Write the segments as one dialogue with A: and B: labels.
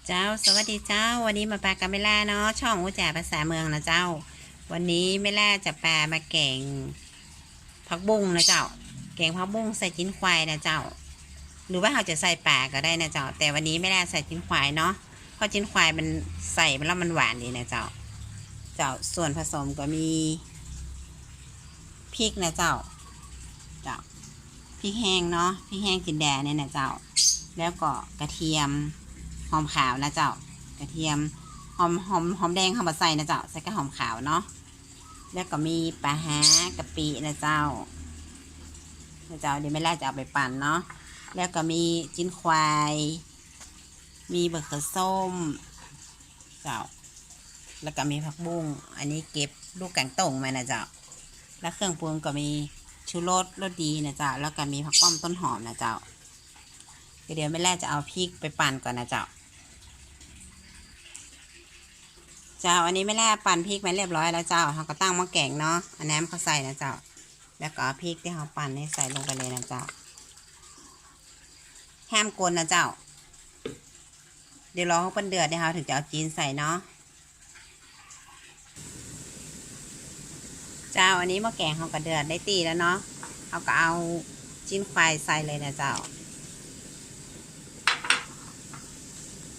A: เจ้าสวัสดีเจ้าวันนี้มาปลากับแม่ล่าเนาะช่องอูจ่าภาษาเมืองนะเจ้าวันนี้แม่ล่าจะปลามาแกงผักบุ้งนะเจ้าแกงผักบุ้งใส่จิ้นควายนะเจ้าหรือว่าเราจะใส่ปลาก็ได้นะเจ้าแต่วันนี้แม่ล่าใส่จิ้นควายเนาะเพราะจิ้นควายมันใส่แล้วมันหวานดีนะเจ้าส่วนผสมก็มีพริกนะเจ้าพริกแห้งเนาะพริกแห้งจินแดงเนี่ยนะเจ้าแล้วก็กระเทียมหอมขาวนะเจ้ากระเทียมหอมแดงเข้ามาใส่นะเจ้าใส่กระหอมขาวเนาะแล้วก็มีปลาฮะกะปินะเจ้าเดี๋ยวไม่แรกจะเอาไปปั่นเนาะแล้วก็มีจิ้นควายมีบะเขือส้มเจ้าแล้วก็มีผักบุ้งอันนี้เก็บลูกแกงต่งมานะเจ้าแล้วเครื่องปรุงก็มีชูรสดีนะเจ้าแล้วก็มีผักป้อมต้นหอมนะเจ้าเดี๋ยวไม่แรกจะเอาพริกไปปั่นก่อนนะเจ้าอันนี้ไม่แล่ปั่นพริกมาเรียบร้อยแล้วเจ้าเราก็ตั้งหม้อแกงเนาะอันน้ำเขาใส่นะเจ้าแล้วก็พริกที่เราปั่นให้ใส่ลงไปเลยนะเจ้าห้ามกลนนะเจ้าเดี๋ยวรอเขาเป็นเดือดเนี่ยเราถึงจะเอาจีนใส่เนาะอันนี้หม้อแกงเขาก็เดือดได้ตีแล้วเนาะเราก็เอาจีนควายใส่เลยนะเจ้า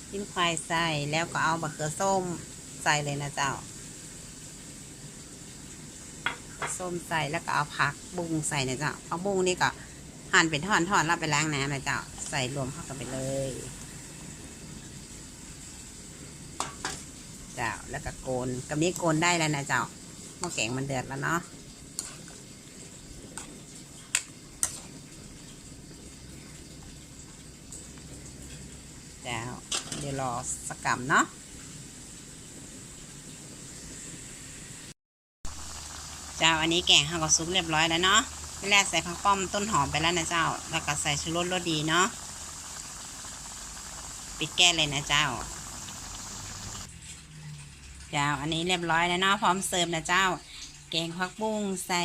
A: จีนควายใส่แล้วก็เอาบะเขือส้มใส่เลยนะเจ้าส้มใส่แล้วก็เอาผักบุ้งใส่นะเจ้าผักบุ้งนี่ก็หั่นเป็นท่อนๆแล้วไปล้างน้ำนะเจ้าใส่รวมเข้ากันไปเลยแล้วก็โกนกับนี้โกนได้แล้วนะเจ้าหม้อแกงมันเดือดแล้วเนาะเดี๋ยวรอสักกำเนาะอันนี้แกงข้าวกับซุปเรียบร้อยแล้วเนาะแรกใส่ผักป้อมต้นหอมไปแล้วนะเจ้าแล้วก็ใส่ชูรสดีเนาะปิดแก้เลยนะเจ้าอันนี้เรียบร้อยแล้วเนาะพร้อมเสิร์ฟนะเจ้าแกงผักบุ้งใส่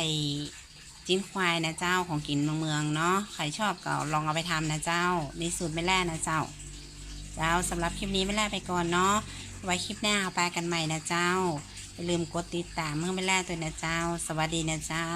A: จิ้นควายนะเจ้าของกินเมืองเนาะใครชอบก็ลองเอาไปทำนะเจ้าในสูตรแม่แร่นะเจ้าสำหรับคลิปนี้แม่แร่ไปก่อนเนาะไว้คลิปหน้าเอาไปกันใหม่นะเจ้าอย่าลืมกดติดตามเมื่อแม่แร่ตัวนะเจ้าสวัสดีนะเจ้า